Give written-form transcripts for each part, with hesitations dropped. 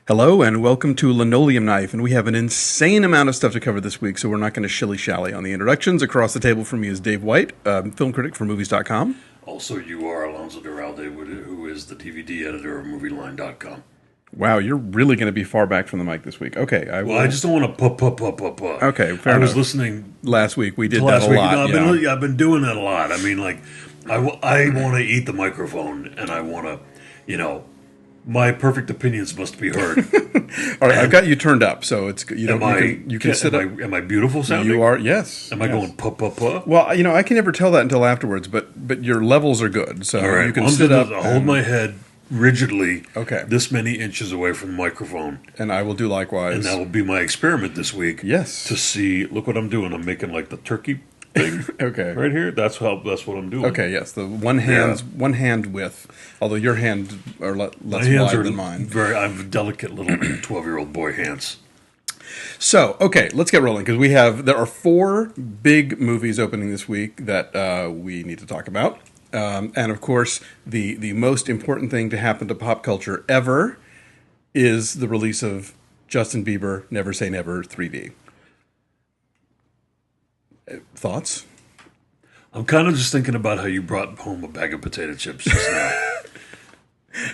Hello and welcome to Linoleum Knife, and we have an insane amount of stuff to cover this week, so we're not going to shilly-shally on the introductions. Across the table from me is Dave White, film critic for Movies.com. Also, you are Alonso, who is the DVD editor of MovieLine.com. Wow, you're really going to be far back from the mic this week. Okay, I just don't want to put. Okay, fair enough. I was listening last week. We did that a lot. No, I've been doing that a lot. I mean, like, I want to eat the microphone, and I want to, my perfect opinions must be heard. All right, I've got you turned up, so it's you can sit up. Am I beautiful sounding? You are, yes. Am I going puh? Well, I can never tell that until afterwards, but your levels are good, so all right, you can sit up. Hold my head rigidly. Okay. This many inches away from the microphone, and I will do likewise. And that will be my experiment this week. Yes. To see, look what I'm doing. I'm making like the turkey thing. Okay. Right here. That's what I'm doing. Okay. Yes. The one hand width. Although your hands are less wide than mine. I have delicate little 12-year-old boy hands. So, okay, let's get rolling because there are 4 big movies opening this week that we need to talk about. And of course, the most important thing to happen to pop culture ever is the release of Justin Bieber Never Say Never 3D. Thoughts? I'm kind of just thinking about how you brought home a bag of potato chips just now.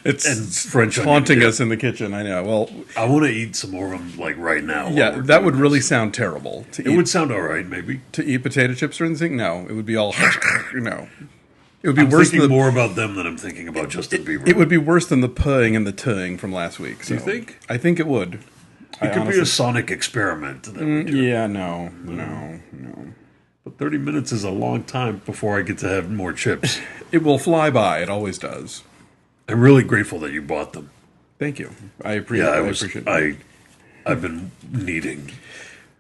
It's French haunting us in the kitchen. I know. Well, I want to eat some more of them like right now. Yeah, that would really sound terrible. It would sound all right, maybe. To eat potato chips or anything? No, it would be all no. It would be I'm worse. Thinking more about them than I'm thinking about Justin Bieber. It would be worse than the puhing and the tuhing from last week. So you think? I think it would. It could be a sonic experiment. Yeah, no. But 30 minutes is a long time before I get to have more chips. It will fly by. It always does. I'm really grateful that you bought them. Thank you. I appreciate it. I've been needing.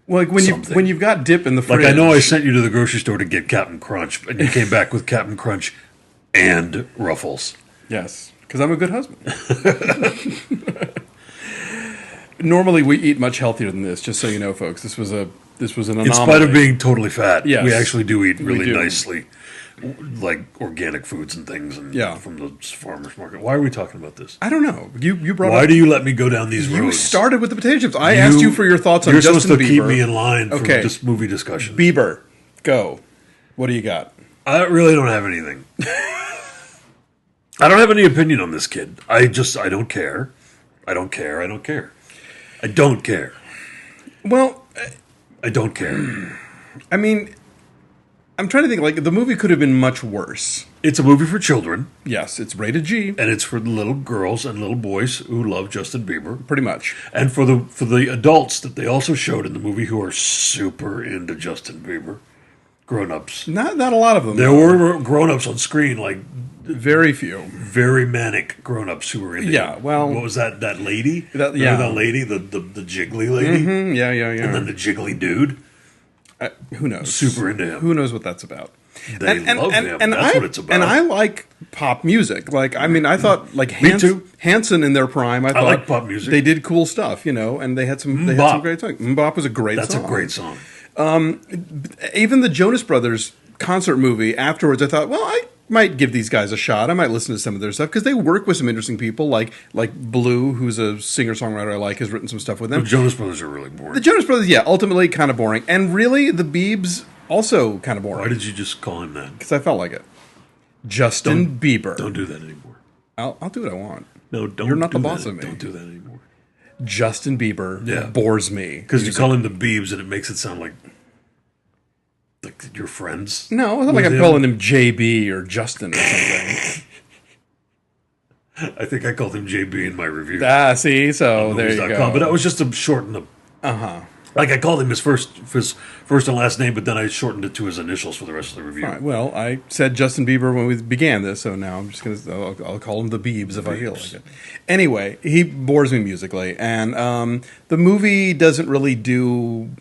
Well, like when you've got dip in the fridge. Like I know I sent you to the grocery store to get Captain Crunch, and you came back with Captain Crunch and Ruffles. Yes, because I'm a good husband. Normally we eat much healthier than this. Just so you know, folks, this was an anomaly. In spite of being totally fat, yes, we actually do eat really nicely, like organic foods and things, and from the farmers market. Why are we talking about this? I don't know. You brought. Why do you let me go down these roads? You started with the potato chips. I asked you for your thoughts on Justin Bieber. You're supposed to keep me in line for this movie discussion. Bieber, go. What do you got? I really don't have anything. I don't have any opinion on this kid. I don't care. I don't care. I don't care. Well, I don't care. I mean, I'm trying to think, like, the movie could have been much worse. It's a movie for children. Yes, it's rated G. And it's for little girls and little boys who love Justin Bieber. Pretty much. And for the adults that they also showed in the movie who are super into Justin Bieber. Grown-ups. Not a lot of them. There were grown-ups on screen, like... Very few. Very manic grown-ups who were into him. Well... What was that lady? That lady? The jiggly lady? Mm-hmm. Yeah. And then the jiggly dude? Who knows? Super into him. Who knows what that's about? They love him. That's what it's about. And I like pop music. Like, I mean, I thought, like, Hanson in their prime, I thought like pop music. They did cool stuff, and they had some great songs. Mbop was a great song. That's a great song. Even the Jonas Brothers concert movie, afterwards I thought, well, I might give these guys a shot. I might listen to some of their stuff because they work with some interesting people, like Blue, who's a singer-songwriter I like, has written some stuff with them. The Jonas Brothers are really boring. The Jonas Brothers, ultimately kind of boring. And really, the Biebs, also kind of boring. Why did you just call him that? Because I felt like it. Justin Bieber. Don't do that anymore. I'll do what I want. No, don't. You're not the boss of me. Don't do that anymore. Justin Bieber bores me. Because you call him the Biebs and it makes it sound like your friends. No, it's not like I'm calling him JB or Justin or something. I think I called him JB in my review. See, so there you go. But that was just to shorten the... Like I called him his first and last name, but then I shortened it to his initials for the rest of the review. All right, well, I said Justin Bieber when we began this, so now I'm just I'll call him the Biebs if I feel like it. Anyway, he bores me musically, and the movie doesn't really do...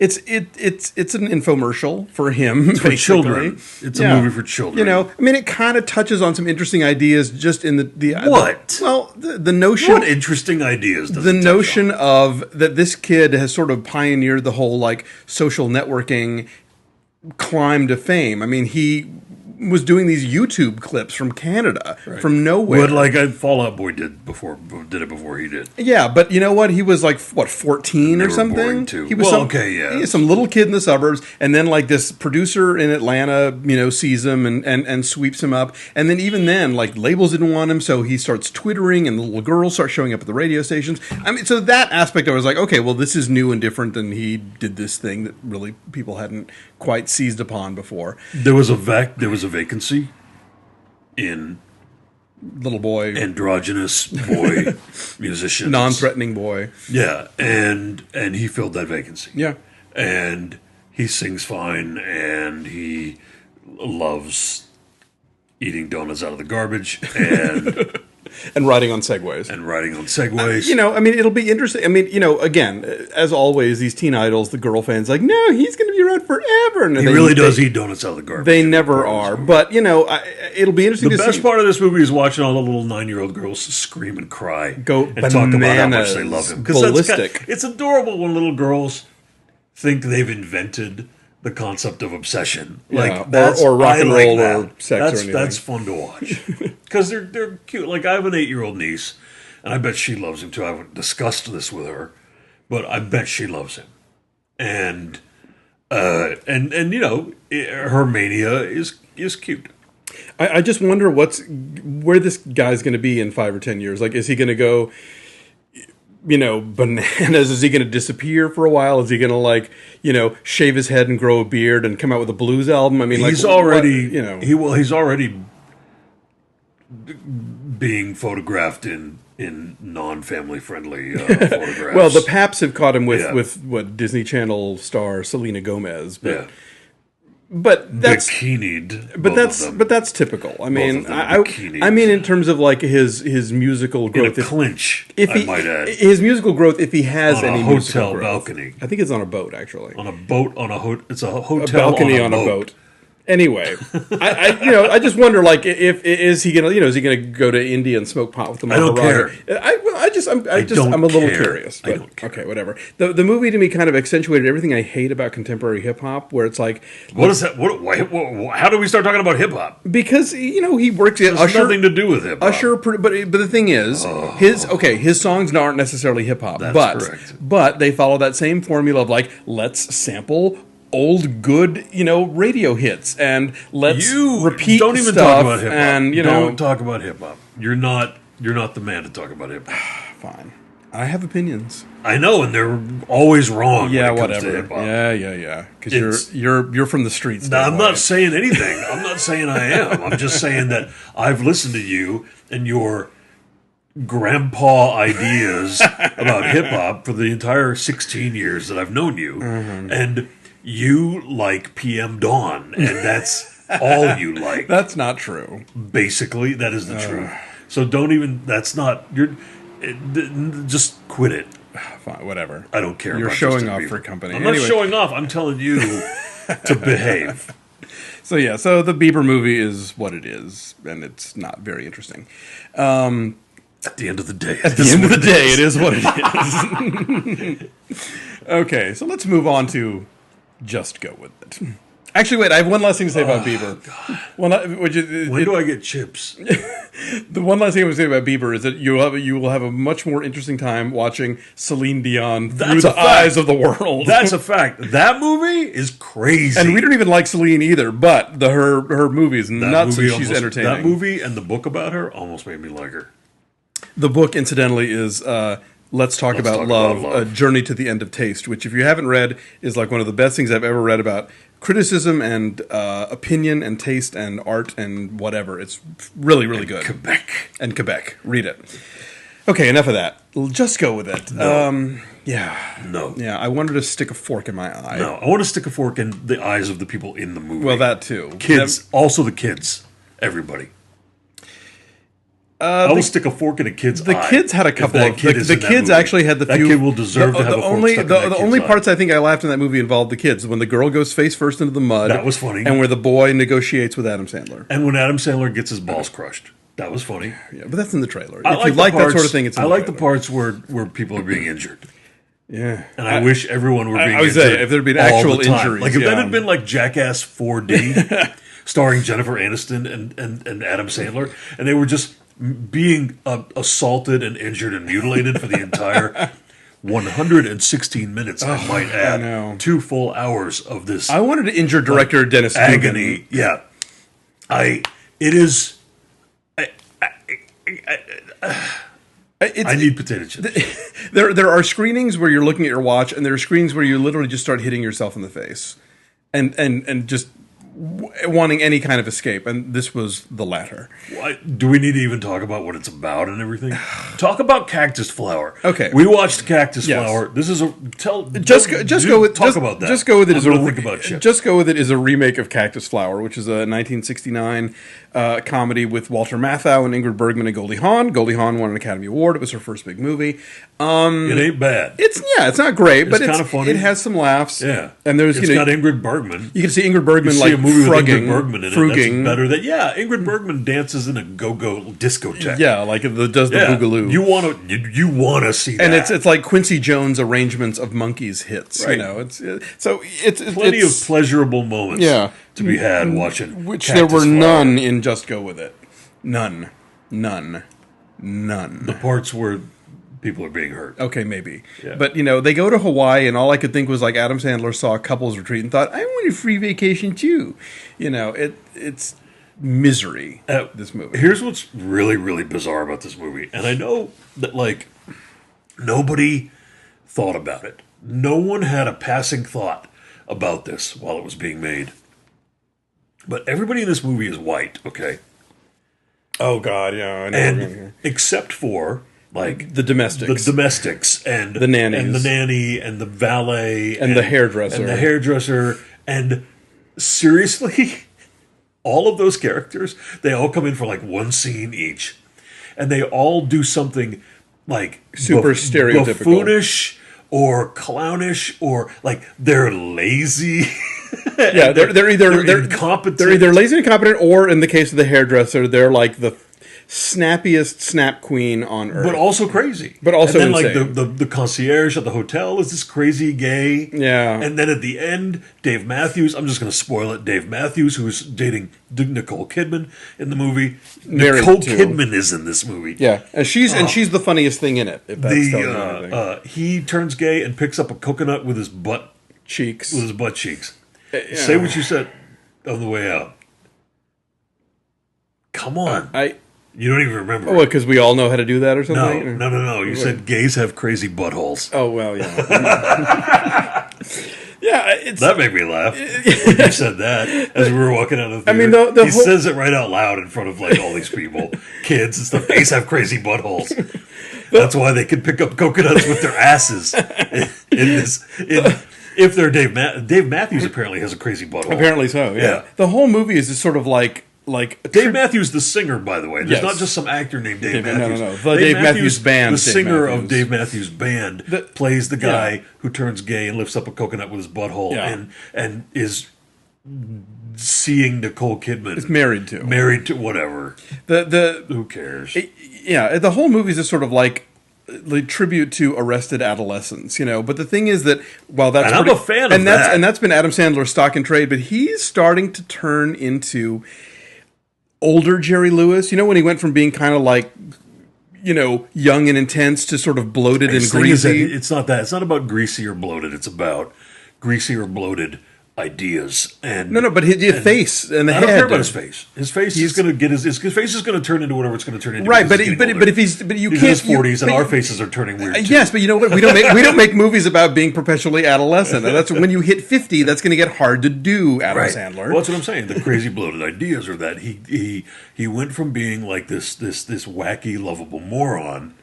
It's an infomercial for him. For children. It's a movie for children. I mean, it kind of touches on some interesting ideas just in the what? The notion. What interesting ideas does the notion of that this kid has sort of pioneered the whole, like, social networking climb to fame. I mean, he was doing these YouTube clips from Canada, from nowhere. What like Fall Out Boy did it before he did. Yeah, but you know what? He was like, what, 14 or something? Too. He was some little kid in the suburbs, and then like this producer in Atlanta, sees him and sweeps him up. And then even then, like labels didn't want him, so he starts twittering, and the little girls start showing up at the radio stations. I mean, so that aspect I was like, okay, well, this is new and different, and he did this thing that really people hadn't quite seized upon before. There was a vacancy in little boy, androgynous boy musician, non-threatening boy. Yeah, and he filled that vacancy. Yeah, and he sings fine, and he loves eating donuts out of the garbage, and and riding on Segways. I mean, it'll be interesting. I mean, again, as always, these teen idols, the girl fans, like, no, he's going to be around forever. And he really does eat donuts out of the garbage. They never are. But, it'll be interesting to see. The best part of this movie is watching all the little 9-year-old girls scream and cry. And talk about how much they love him. Ballistic. It's adorable when little girls think they've invented the concept of obsession, or rock and roll, or sex, or anything. That's fun to watch because they're cute. Like I have an 8-year-old niece, and I bet she loves him too. I haven't discussed this with her, but I bet she loves him, and her mania is cute. I just wonder where this guy's going to be in 5 or 10 years. Like, is he going to go, bananas? Is he going to disappear for a while? Is he going to shave his head and grow a beard and come out with a blues album? I mean, he's already being photographed in non-family friendly photographs. Well, the Paps have caught him with what Disney Channel star Selena Gomez, but that's bikinied. But that's typical. I mean, I mean in terms of like his musical growth. In a clinch, I might add. His musical growth, if he has on any a musical hotel growth. balcony. I think it's on a boat, actually. On a boat it's a hotel a balcony on a boat. Anyway, I just wonder, like, is he gonna go to India and smoke pot with the Maharaj? I don't care. I'm a little curious. But, I don't care. Okay, whatever. The movie to me kind of accentuated everything I hate about contemporary hip hop, where it's like, what is that? How do we start talking about hip hop? Because he works at Usher. Nothing to do with hip hop. Usher, but the thing is, his songs aren't necessarily hip hop, correct. But they follow that same formula of like, let's sample old good radio hits and let's repeat don't even stuff talk about hip hop. And don't talk about hip hop. You're not the man to talk about hip hop. Fine, I have opinions. I know, and they're always wrong. Yeah, when it comes whatever. To hip hop. Yeah. Because you're from the streets. No, I'm not saying anything. I'm not saying I am. I'm just saying that I've listened to you and your grandpa ideas about hip hop for the entire 16 years that I've known you, and you like PM Dawn, and that's all you like. That's not true. Basically, that is the truth. So don't even. That's not. Just quit it. Fine, whatever. I don't care. You're about showing Justin off Bieber. for company. I'm not showing off. I'm telling you to behave. So the Bieber movie is what it is, and it's not very interesting. At the end of the day, it is what it is. Okay, so let's move on to Just Go With It. Actually, wait, I have one last thing to say about Bieber. When do I get chips? The one last thing I would say about Bieber is that you will have a much more interesting time watching Celine Dion through the eyes of the world. That's a fact. That movie is crazy. And we don't even like Celine either, but her movie is nuts and she's entertaining. That movie and the book about her almost made me like her. The book, incidentally, is Let's Talk About Love, A Journey to the End of Taste, which, if you haven't read, is like one of the best things I've ever read about criticism and opinion and taste and art and whatever. It's really, really good. Quebec. Read it. Okay, enough of that. Just go with it. No. No. Yeah, I wanted to stick a fork in my eye. No, I want to stick a fork in the eyes of the people in the movie. Well, that too. Kids. Also the kids. Everybody. I will stick a fork in a kid's eye. The kids had a couple of... The kids actually had the few... That kid will deserve to have a fork stuck in that The only parts I think I laughed in that movie involved the kids. When the girl goes face first into the mud. That was funny. And where the boy negotiates with Adam Sandler. And when Adam Sandler gets his balls crushed. That was funny. Yeah, but that's in the trailer. If you like that sort of thing, it's in the trailer. I like the parts where people are being injured. Yeah. And I wish everyone were being injured. I would say, if there'd been actual injuries. Like if that had been like Jackass 4D... starring Jennifer Aniston and Adam Sandler, and they were just being assaulted and injured and mutilated for the entire 116 minutes, I might add. I know. 2 full hours of this. I wanted to injure director Dennis agony. Dugan. Yeah. It is. I need potato chips. There are screenings where you're looking at your watch, and there are screenings where you literally just start hitting yourself in the face, and just wanting any kind of escape. And this was the latter. Do we need to even talk about what it's about and everything? Talk about Cactus Flower. Okay, we watched Cactus Yes. Flower. This is a about that. Just go with it as think about chips. Just go with it as a remake of Cactus Flower, which is a 1969 comedy with Walter Matthau and Ingrid Bergman and Goldie Hawn. Goldie Hawn won an Academy Award. It was her first big movie. It ain't bad. It's not great, but it's kind of funny. It has some laughs. Yeah, and there's it's got Ingrid Bergman. You can see Ingrid Bergman like a movie with frugging, Ingrid Bergman in it. frugging. That's better than Ingrid Bergman dances in a go-go discotheque. Yeah, like does the boogaloo. You want to see that, and it's like Quincy Jones arrangements of Monkees hits. Right. You know, it's plenty of pleasurable moments. Yeah. To be had watching, which Cactus there were Flower. none in Just Go With It. None. The parts where people are being hurt. Okay, maybe. Yeah. But, they go to Hawaii, and all I could think was like Adam Sandler saw a couples retreat and thought, I want a free vacation too. It's misery, this movie. Here's what's really, really bizarre about this movie. And I know that, nobody thought about it. No one had a passing thought about this while it was being made. But everybody in this movie is white, okay? Oh, God, yeah. I know And except for... the domestics. The domestics and the nannies. And the nanny and the valet and the hairdresser. And the hairdresser. And seriously, all of those characters, they all come in for one scene each. And they all do something super stereotypical. Buffoonish or clownish or they're lazy. Yeah, they're incompetent. They're either lazy and incompetent, or in the case of the hairdresser, they're like the snappiest snap queen on earth, but also crazy. But also and then, insane. the concierge at the hotel is this crazy gay. Yeah, and then at the end, Dave Matthews. I'm just going to spoil it. Dave Matthews, who is dating Nicole Kidman in the movie. Nicole Kidman is in this movie. Yeah, and she's the funniest thing in it. If that's telling you anything. He turns gay and picks up a coconut with his butt cheeks. With his butt cheeks. Yeah. Say what you said on the way out. Come on. You don't even remember. Oh, because we all know how to do that or something? No. You said gays have crazy buttholes. Oh, well, yeah. Yeah, that made me laugh when you said that as we were walking out of the theater. I mean, he says it right out loud in front of all these people, kids and stuff. Gays have crazy buttholes. That's why they can pick up coconuts with their asses. If they're Dave Matthews apparently has a crazy butthole. Apparently so. Yeah. The whole movie is just sort of like Dave Matthews, the singer, by the way. There's not just some actor named Dave Matthews. No. The Dave Matthews Band. The singer of Dave Matthews Band plays the guy who turns gay and lifts up a coconut with his butthole and is seeing Nicole Kidman. Is married to whatever. Who cares? The whole movie is just sort of like tribute to arrested adolescents, But the thing is that while that's I'm a fan of that, and that's been Adam Sandler's stock in trade, but he's starting to turn into older Jerry Lewis. When he went from being kind of young and intense to sort of bloated and greasy. It's not that. It's not about greasy or bloated. It's about greasy or bloated ideas and but his face and the head. I don't care about his face. His face is going to get his face is going to turn into whatever it's going to turn into. Right, but you he's can't. In his 40s, and our faces are turning weird. Too. Yes, but you know what? We don't make movies about being perpetually adolescent. And that's when you hit 50. That's going to get hard to do, Adam Sandler. Well, that's what I'm saying. The crazy bloated ideas are that he went from being like this wacky lovable moron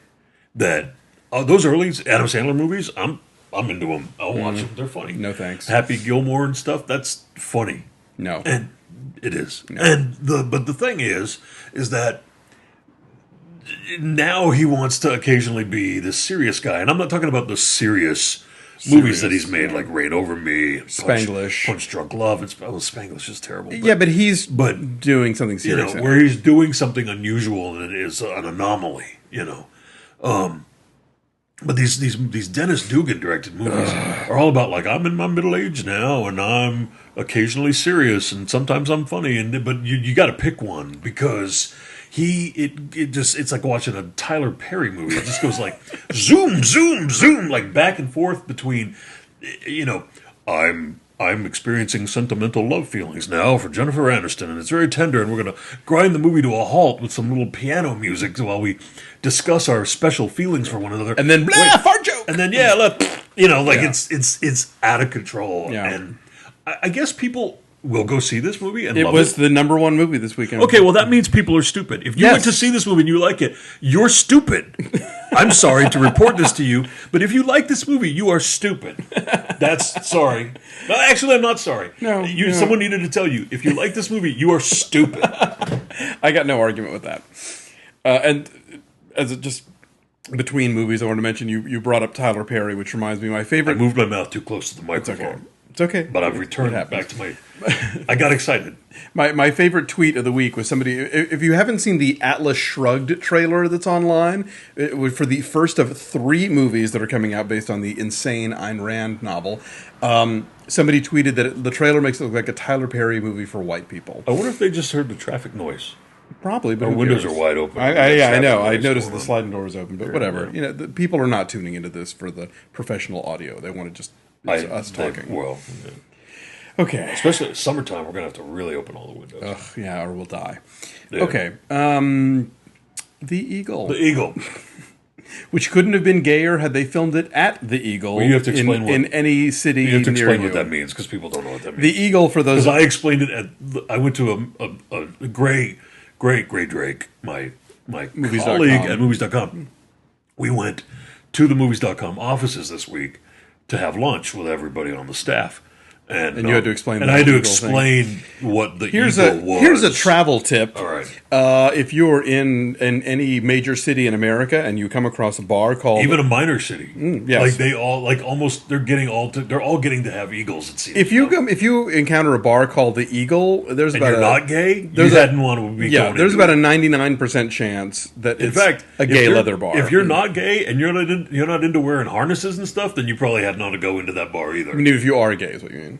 that those early Adam Sandler movies. I'm into them. I'll watch them. They're funny. No thanks. Happy Gilmore and stuff. That's funny. No, and it is. No. And the thing is that now he wants to occasionally be this serious guy, and I'm not talking about the serious movies that he's made, like Rain Over Me, Spanglish, Punch Drunk Love. Spanglish is terrible. But he's doing something serious. Where he's doing something unusual and it is an anomaly. But these Dennis Dugan directed movies are all about, like, I'm in my middle age now and I'm occasionally serious and sometimes I'm funny, but you got to pick one because it's like watching a Tyler Perry movie. It just goes like zoom, zoom, zoom, like back and forth between, I'm experiencing sentimental love feelings now for Jennifer Aniston, and it's very tender, and we're going to grind the movie to a halt with some little piano music while we discuss our special feelings for one another. And then, blah, fart joke! And then, it's out of control. Yeah. And I guess people will go see this movie and It love was it. the number one movie this weekend. Okay, well, that means people are stupid. If you Yes. went to see this movie and you like it, you're stupid. I'm sorry to report this to you, but if you like this movie, you are stupid. That's sorry. No, actually, I'm not sorry. No. Someone needed to tell you, if you like this movie, you are stupid. I got no argument with that. And as it just between movies, I want to mention you brought up Tyler Perry, which reminds me of my I favorite. moved my mouth too close to the It's microphone. okay. It's okay. But I've returned back to my... I got excited. My favorite tweet of the week was somebody. If you haven't seen the Atlas Shrugged trailer that's online, it was for the first of 3 movies that are coming out based on the insane Ayn Rand novel. Somebody tweeted that the trailer makes it look like a Tyler Perry movie for white people. I wonder if they just heard the traffic noise. Probably, but Our who windows cares? are wide open. I know. I Noise noticed going the on. sliding door was open, but whatever. The people are not tuning into this for the professional audio. They want to just us talking. Yeah. Okay. Especially summertime, we're going to have to really open all the windows. Ugh, yeah, or we'll die. Yeah. Okay. The Eagle. The Eagle. Which couldn't have been gayer had they filmed it at the Eagle. Well, you have to explain in any city You have to near explain you. what that means because people don't know what that means. The Eagle, for those... Because I explained it I went to a great Drake, my Movies.com. colleague at Movies.com. We went to the Movies.com offices this week to have lunch with everybody on the staff. And you had to explain and the I had to Eagle explain what the Here's Eagle was. here's a travel tip. All right. If you're in any major city in America and you come across a bar called... Even a minor city. yes. Like they all, like almost, they're all getting to have Eagles, it seems. If you encounter a bar called the Eagle, there's and about you're not gay, you there's hadn't want to be going there's into about it. a 99% chance that In it's fact, a if gay you're- leather bar. If you're not gay and you're not into wearing harnesses and stuff, then you probably hadn't ought to go into that bar either. I mean, if you are gay is what you mean.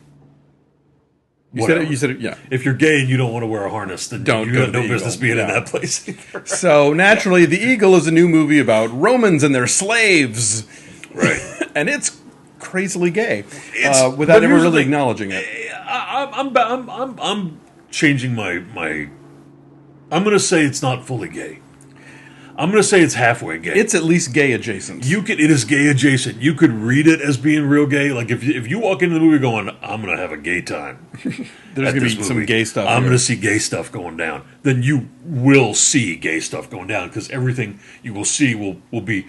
You said Whatever. it, yeah. If you're gay and you don't want to wear a harness, then Don't you go have to no the business Eagle. being in Yeah. that place either. So naturally, The Eagle is a new movie about Romans and their slaves, Right. and it's crazily gay But without ever here's the really thing. acknowledging it. I'm changing my. I'm going to say it's not fully gay. I'm going to say it's halfway gay. It's at least gay adjacent. It is gay adjacent. You could read it as being real gay. Like if you walk into the movie going, I'm going to have a gay time. There's going to be some gay stuff. I'm here. going to see gay stuff going down. Then you will see gay stuff going down because everything you will see will be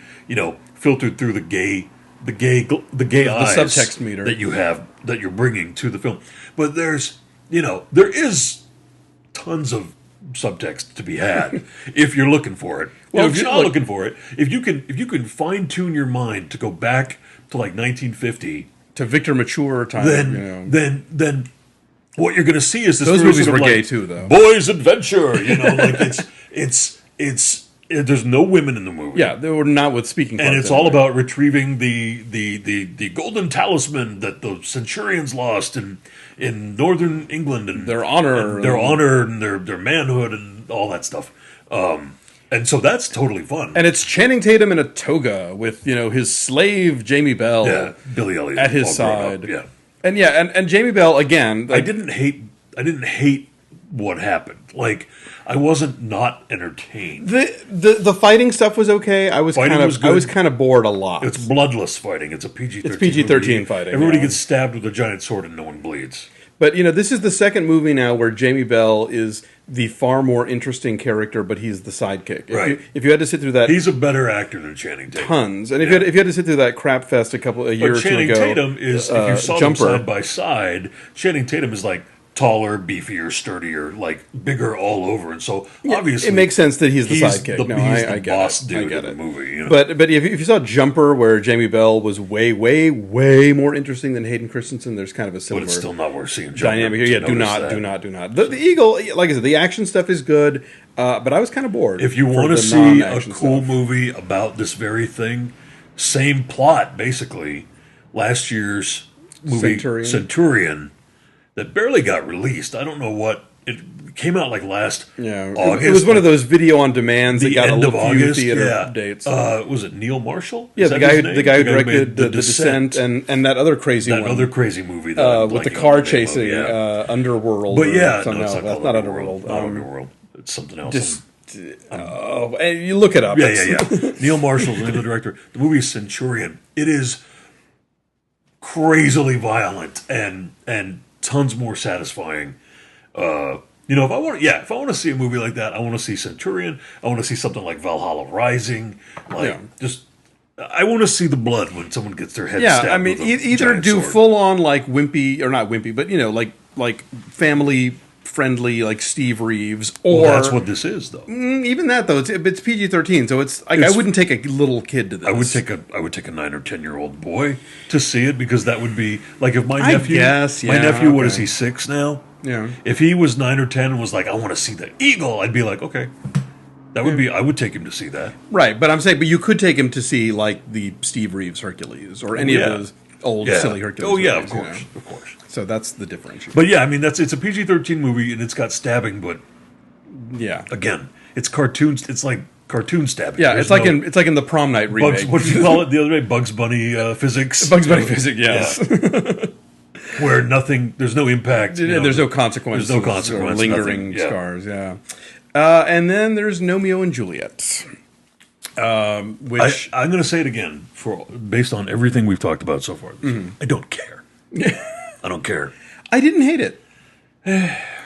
filtered through the gay eyes, subtext meter that you have that you're bringing to the film. But there is tons of subtext to be had if you're looking for it. Well, if you're not looking for it, if you can fine tune your mind to go back to like 1950 to Victor Mature time. then what you're going to see is this. Those very movies sort of were like gay too, though. Boys' adventure, like it's there's no women in the movie. Yeah, they were not with speaking. And parts it's all anyway. about retrieving the golden talisman that the centurions lost in northern England and Their honor. and their manhood and all that stuff. And so that's totally fun. And it's Channing Tatum in a toga with his slave Jamie Bell. Yeah, Billy Elliot at his all grown side. up, yeah. And Jamie Bell again. I didn't hate what happened. Like I wasn't not entertained. The fighting stuff was okay. I was Fighting was good. I was kind of bored a lot. It's bloodless fighting. It's a PG-13. It's PG-13 movie. fighting, Everybody yeah. gets stabbed with a giant sword and no one bleeds. But this is the second movie now where Jamie Bell is the far more interesting character, but he's the sidekick. Right. If you had to sit through that, He's a better actor than Channing Tatum. tons. And if you had to sit through that crap fest a year or two Channing ago, Tatum is, if you saw them Jumper. side by side, Channing Tatum is like taller, beefier, sturdier, like bigger all over. And so obviously it makes sense that he's the he's sidekick. The, No, he's I the get boss it. dude I get in the it. movie. But if you saw Jumper, where Jamie Bell was way, way, way more interesting than Hayden Christensen, there's kind of a similar But it's still not worth seeing. dynamic here. Yeah, to do notice not. that. The Eagle, like I said, the action stuff is good, but I was kind of bored. If you for want to the see a non-action cool stuff. movie about this very thing, same plot, basically. Last year's movie, Centurion, that barely got released. I don't know what. It came out like last August. It was one of those video on demands that got end of few August, theater dates. Was it Neil Marshall? Yeah, the guy who directed the Descent and that other crazy one. That other crazy movie with the car chasing Underworld. But yeah, no, that's not Underworld. Not Underworld. It's something else. And you look it up. Yeah. Neil Marshall's the director. The movie is Centurion. It is crazily violent and tons more satisfying. If I want to see a movie like that, I want to see Centurion. I want to see something like Valhalla Rising. I want to see the blood when someone gets their head stabbed. Yeah, I mean, with a either giant do sword. full on like wimpy or not wimpy, but like family friendly like Steve Reeves, or that's what this is though. Even that though, it's PG-13, so it's like I wouldn't take a little kid to this. I would take a 9 or 10-year-old boy to see it, because that would be like if my nephew. What is he, 6 now? Yeah. If he was 9 or 10 and was like, I want to see the eagle, I'd be like, okay. That would be. I would take him to see that. Right, but I'm saying, but you could take him to see like the Steve Reeves Hercules or any of those old silly Hercules. Oh yeah, movies, of course. So that's the differential. But yeah, I me's a PG-13 movie and it's got stabbing, but again, it's cartoons. It's like cartoon stabbing. Yeah, it's like in the Prom Night remake. What did you call it the other day? Bugs Bunny physics. Bugs Bunny physics. Yes. Yeah. Where there's no impact. There's no consequences. There's no consequence. Lingering scars. Yeah. And then there's Gnomeo and Juliet. Which I'm going to say it again, based on everything we've talked about so far. I don't care. I don't care. I didn't hate it.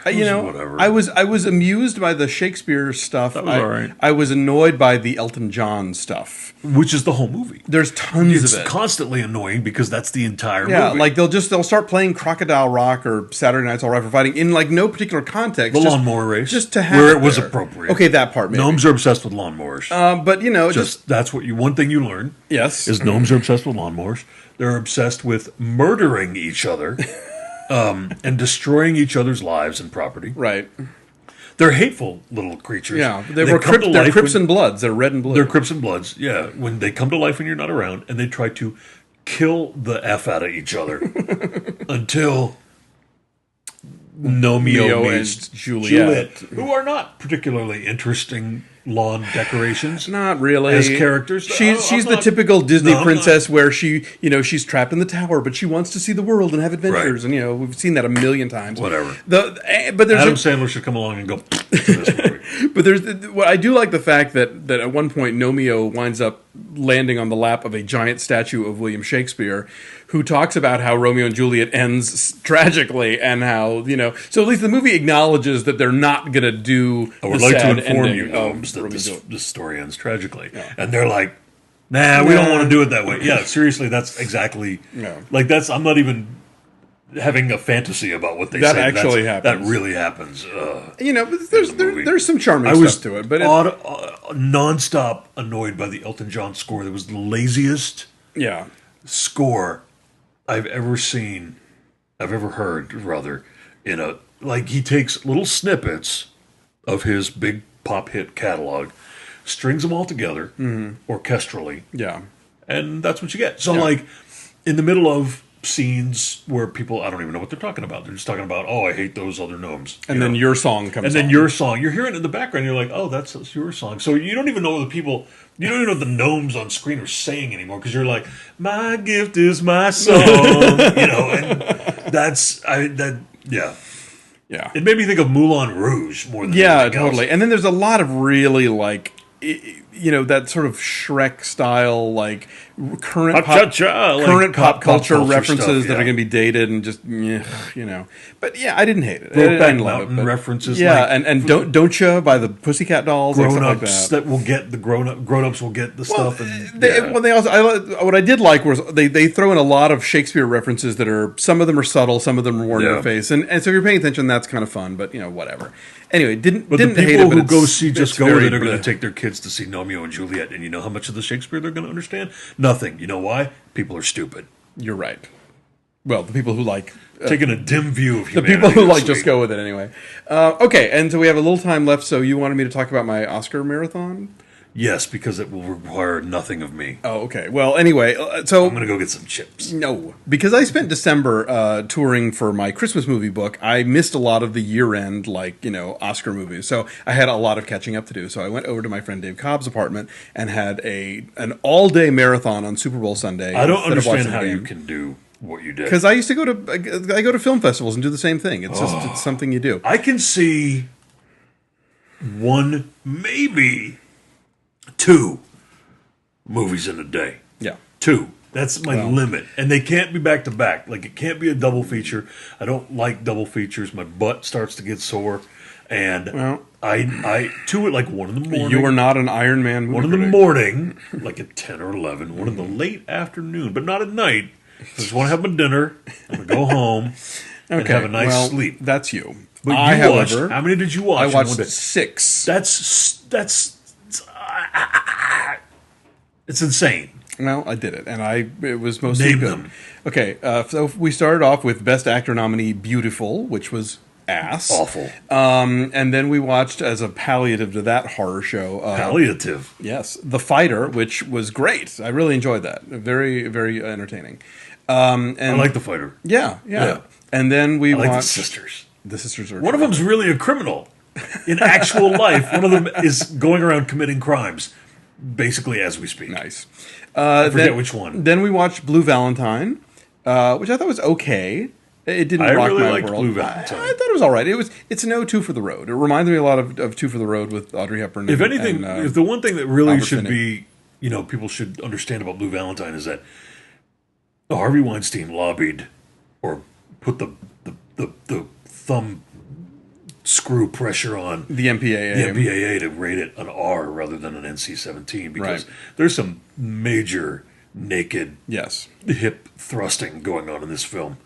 Whatever. I was amused by the Shakespeare stuff. That was all right. I was annoyed by the Elton John stuff, which is the whole movie. There's tons of it. It's constantly annoying because that's the entire movie. Yeah, like they'll start playing Crocodile Rock or Saturday Night's All Right for Fighting in like no particular context. The lawnmower race, just to have where it was appropriate. Okay, that part. Maybe. Gnomes are obsessed with lawnmowers. But just that's one thing you learn. Yes, is gnomes are obsessed with lawnmowers. They're obsessed with murdering each other. And destroying each other's lives and property. Right. They're hateful little creatures. Yeah, they're Crips and Bloods. They're red and blue. They're Crips and Bloods, yeah. When they come to life when you're not around, and they try to kill the F out of each other until Gnomeo meets Juliet, who are not particularly interesting lawn decorations. Not really. As characters. She's the typical Disney princess where she's trapped in the tower, but she wants to see the world and have adventures. Right. And, we've seen that a million times. Whatever. But Adam Sandler should come along and go to this movie. But I do like the fact that at one point Gnomeo winds up landing on the lap of a giant statue of William Shakespeare, who talks about how Romeo and Juliet ends tragically and how, so at least the movie acknowledges that they're not going to do the sad to inform you, Gnomes, that this story ends tragically. Yeah. And they're like, nah, we don't want to do it that way. Yeah, seriously, that's exactly, I'm not even having a fantasy about what they say. That actually happens. That really happens. There's some charming stuff to it. But nonstop annoyed by the Elton John score. That was the laziest score I've ever heard, rather, he takes little snippets of his big pop hit catalog, strings them all together, orchestrally. Yeah. And that's what you get. So, in the middle of scenes where people, I don't even know what they're talking about. They're just talking about, I hate those other gnomes. And then your song comes on. And then your song. You're hearing it in the background. You're like, that's your song. So you don't even know what you don't even know what the gnomes on screen are saying anymore, because you're like, my gift is my song. And yeah. It made me think of Moulin Rouge more than anything else. Totally. And then there's a lot of really that sort of Shrek style, current pop culture references stuff, that are going to be dated and just, But I didn't hate it. Brokeback Mountain references. Yeah, and Don't Ya by the Pussycat Dolls. Grown-ups that will get the grown-ups will get the stuff. They also, what I did like was they throw in a lot of Shakespeare references that are, some of them are subtle, some of them are more in your face. And so if you're paying attention, that's kind of fun, but whatever. Anyway, didn't hate it. But the people who go with it are very going to take their kids to see Gnomeo and Juliet, and you know how much of the Shakespeare they're going to understand? Nothing. You know why? People are stupid. You're right. Well, the people who taking a dim view of humanity. The people who just go with it anyway. Okay, and so we have a little time left, so you wanted me to talk about my Oscar marathon? Yes, because it will require nothing of me. Oh, okay. Well, anyway, so I'm going to go get some chips. no, because I spent December touring for my Christmas movie book. I missed a lot of the year-end, Oscar movies. So I had a lot of catching up to do. So I went over to my friend Dave Cobb's apartment and had an all-day marathon on Super Bowl Sunday. I don't understand how you can do what you did. Because I used to go to film festivals and do the same thing. It's something you do. I can see one, maybe two movies in a day. Yeah. Two. That's my limit. And they can't be back to back. Like, it can't be a double feature. I don't like double features. My butt starts to get sore. And I two at like 1 in the morning. You are not an Iron Man movie 1 in the critic. morning, like at 10 or 11. 1 in the late afternoon, but not at night. I just want to have my dinner. I'm going to go home and have a nice sleep. That's you. But I, you watched, however, how many did you watch? I in watched one day? 6. That's it's insane. Well, I did it, and it was mostly Name good. them. Okay, so we started off with Best Actor nominee Beautiful, which was ass. Awful. And then we watched, as a palliative to that horror show... Palliative. Yes, The Fighter, which was great. I really enjoyed that. Very, very entertaining. And I like The Fighter. Yeah. And then we I like watched... The Sisters. The Sisters are... One of them's really a criminal. In actual life, one of them is going around committing crimes, basically as we speak. Nice. I forget which one. Then we watched Blue Valentine, which I thought was okay. It didn't rock really my liked world. Blue Valentine. I thought it was all right. It's an Two for the Road. It reminds me a lot of Two for the Road with Audrey Hepburn. If anything, if the one thing that really Albert should Finney. be, people should understand about Blue Valentine is that Harvey Weinstein lobbied or put the thumb screw pressure on The MPAA. to rate it an R rather than an NC-17 because Right. there's some major naked Yes. hip thrusting going on in this film.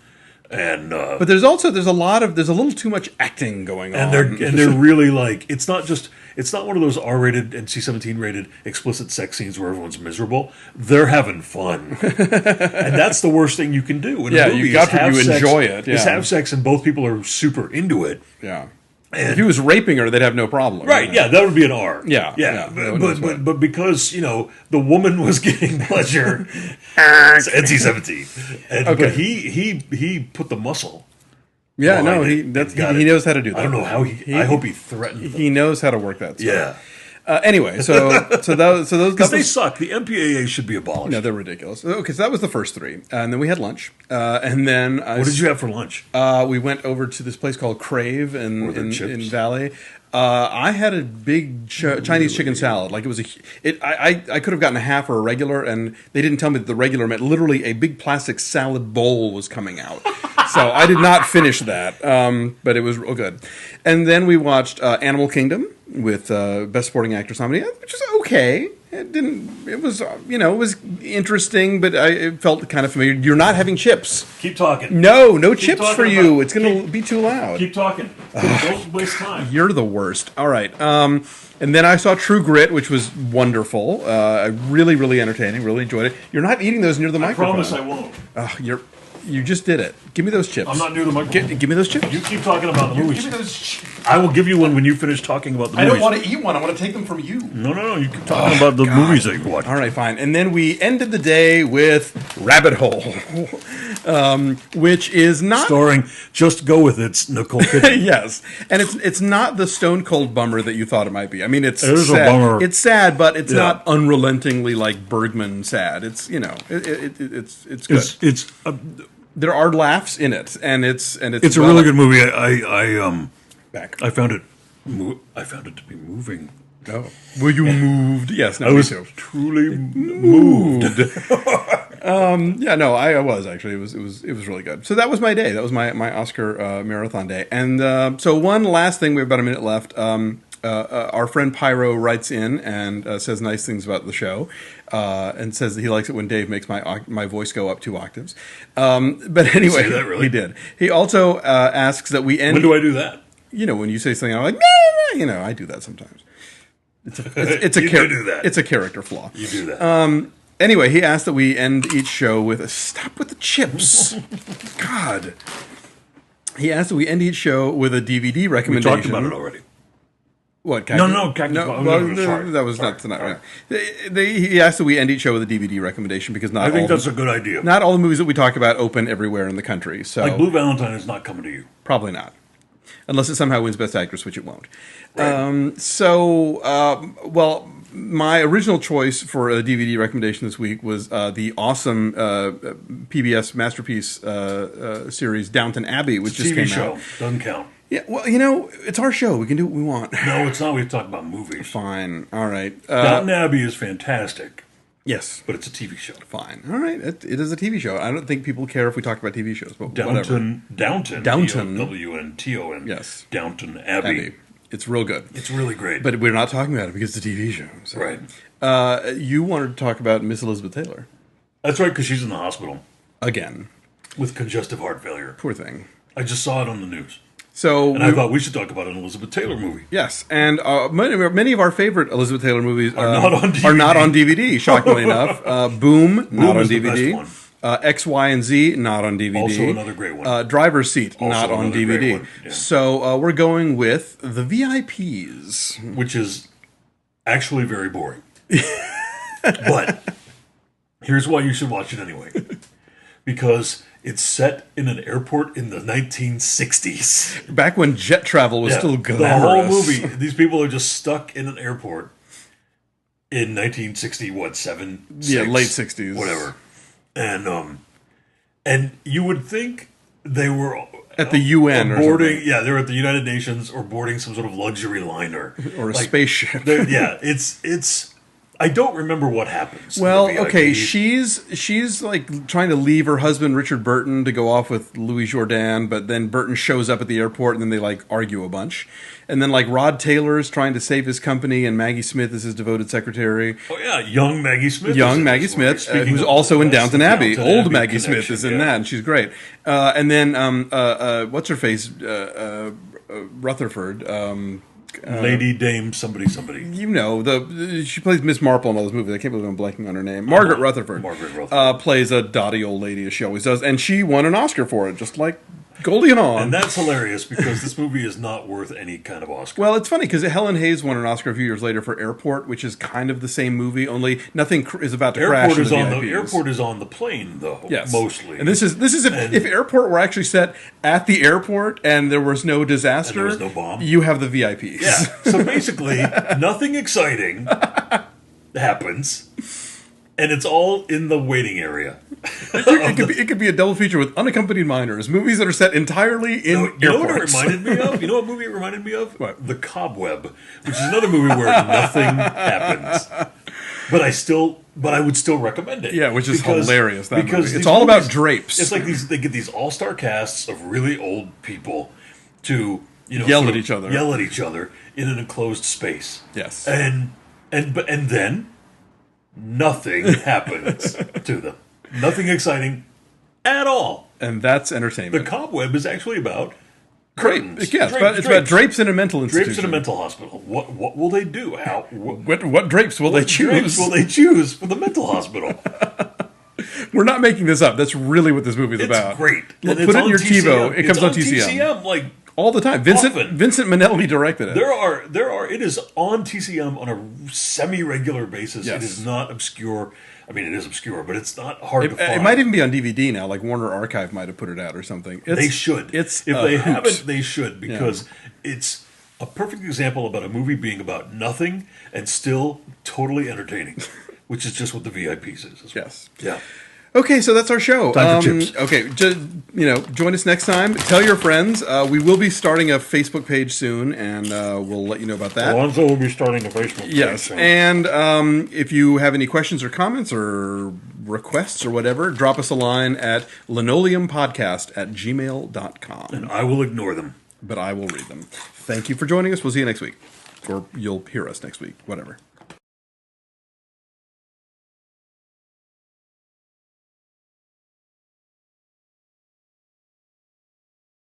And But there's a little too much acting going on. they're really like it's not one of those R-rated and C-17 rated explicit sex scenes where everyone's miserable. They're having fun, and that's the worst thing you can do. In a movie you got to enjoy it. Is Yeah. have sex and both people are super into it. Yeah. If he was raping her, they'd have no problem. Right? Yeah, that would be an R. Yeah. But because the woman was getting pleasure, it's NC-17. Okay. But he put the muscle. Yeah. No. behind it and got He it. knows how to do that. I don't know how I hope he threatened them. He knows how to work that stuff. Yeah. Anyway, those Because they suck. The MPAA should be abolished. no, they're ridiculous. Okay, so that was the first 3, and then we had lunch, and then What did you have for lunch? we went over to this place called Crave in chips? Valley. I had a big Chinese chicken salad. Like it was I could have gotten a half or a regular, and they didn't tell me that the regular meant literally a big plastic salad bowl was coming out. So I did not finish that, but it was real good. And then we watched Animal Kingdom with Best Supporting Actress nominee, which is okay. It was interesting, but it felt kind of familiar. You're not having chips. Keep talking. No chips talking for you. about- It's going to be too loud. Keep talking. Don't waste time. You're the worst. All right. And then I saw True Grit, which was wonderful. Really, really entertaining. Really enjoyed it. You're not eating those near the microphone. Promise I won't. You just did it. Give me those chips. I'm not near the microphone. Give me those chips. You keep talking about the movies. Give me those chips. I will give you one when you finish talking about the movies. I don't want to eat one. I want to take them from you. No. You keep talking about the movies that you watch. All right, fine. And then we ended the day with Rabbit Hole, which is not... Starring Just Go With It's Nicole Kidman. Yes, and it's not the stone cold bummer that you thought it might be. I mean, it's It is sad. a bummer. It's sad, but it's Yeah. not unrelentingly like Bergman sad. It's it's good. It's There are laughs in it, and it's a really good movie. back. I found it to be moving. Oh, were you moved? Yes, no, I me was too. truly moved. Yeah, no, I was actually. It was really good. So that was my day. That was my Oscar marathon day. And so one last thing, we have about a minute left. Our friend Pyro writes in and says nice things about the show, and says that he likes it when Dave makes my voice go up 2 octaves. But anyway, say that, really? he did. He also asks that we end. When do I do that? When you say something, I'm like, nah, I do that sometimes. It's a You do that. It's a character flaw. You do that. Anyway, he asked that we end each show with stop with the chips. God. He asked that we end each show with a DVD We recommendation. talked about it already. What? No, Cactus Ball. No, sorry. That was Sorry. not tonight. He asked that we end each show with a DVD recommendation because I think that's a good idea. not all the movies that we talk about open everywhere in the country. So Like Blue Valentine is not coming to you. probably not, unless it somehow wins Best Actress, which it won't. Right. Well, my original choice for a DVD recommendation this week was the awesome PBS masterpiece series Downton Abbey, which just TV came show. out. Doesn't count. Yeah, well, it's our show. We can do what we want. No, it's not. We talk about movies. Fine. All right. Downton Abbey is fantastic, Yes. but it's a TV show. Fine. All right. It is a TV show. I don't think people care if we talk about TV shows, but whatever. Downton. Downton. Yes. Downton Abbey. It's real good. It's really great. But we're not talking about it because it's a TV show. So. Right. You wanted to talk about Miss Elizabeth Taylor. That's right, because she's in the hospital Again. with congestive heart failure. Poor thing. I just saw it on the news. So And I thought we should talk about an Elizabeth Taylor movie. yes, and many of our favorite Elizabeth Taylor movies are not on DVD. Shockingly enough, Boom, not on is the DVD. best one. X, Y, and Z, not on DVD. Also another great one. Driver's Seat, not on another great DVD. one, yeah. So we're going with the VIPs. Which is actually very boring. But here's why you should watch it anyway. Because it's set in an airport in the 1960s. Back when jet travel was still The glamorous. whole movie, these people are just stuck in an airport in 1960, what, 7? Yeah, 6, late 60s. Whatever. And you would think they were At the UN or boarding, something. yeah, they're at the United Nations or boarding some sort of luxury liner. Or a Like, spaceship. yeah, it's I don't remember what happens. in Well, the VIP. okay, she's like trying to leave her husband Richard Burton to go off with Louis Jourdan, but then Burton shows up at the airport and then they like argue a bunch. And then like Rod Taylor is trying to save his company and Maggie Smith is his devoted secretary. Oh yeah, young Maggie Smith. Young Maggie Smith, who's also in Downton Abbey. Old Maggie Smith is in that, and she's great. And then what's her face? Rutherford. Lady Dame somebody. You know, she plays Miss Marple in all those movies. I can't believe I'm blanking on her name. Margaret Rutherford. Plays a dotty old lady, as she always does. And she won an Oscar for it, just like Goldie Hawn. And that's hilarious because this movie is not worth any kind of Oscar. Well, it's funny because Helen Hayes won an Oscar a few years later for Airport, which is kind of the same movie, only nothing is about to crash. Airport is on the plane, though. Yes, mostly. And this is if Airport were actually set at the airport and there was no disaster, and there was no bomb. You have the VIPs. Yeah. So basically, nothing exciting happens, and it's all in the waiting area. It could be a double feature with Unaccompanied Minors, movies that are set entirely in airports. You know what it reminded me of? You know what movie it reminded me of? What? The Cobweb, which is another movie where nothing happens. But I would still recommend it. Yeah, which is hilarious. That because movie. It's all about drapes. It's like they get these all-star casts of really old people to yell at each other in an enclosed space. Yes, and then nothing happens to them. Nothing exciting at all. And that's entertainment. The Cobweb is actually about curtains. Yeah, it's about drapes in a mental institution. Drapes in a mental hospital. What will they do? What drapes will they choose? Drapes will they choose for the mental hospital? We're not making this up. That's really what this movie's about. It's great. Put it in your TiVo. It comes on TCM. Like all the time. Vincent Minnelli directed it. It is on TCM on a semi-regular basis. Yes. It is not obscure. I mean, it is obscure, but it's not hard to find. It might even be on DVD now. Like Warner Archive might have put it out or something. They should. If they haven't, they should, because it's a perfect example about a movie being about nothing and still totally entertaining, which is just what the VIPs is. As well. Yes. Yeah. Okay, so that's our show. Time for chips. Okay, join us next time. Tell your friends. We will be starting a Facebook page soon, and we'll let you know about that. Alonso will be starting a Facebook page. Yes, soon. and if you have any questions or comments or requests or whatever, drop us a line at linoleumpodcast@gmail.com. And I will ignore them. But I will read them. Thank you for joining us. We'll see you next week. Or you'll hear us next week. Whatever.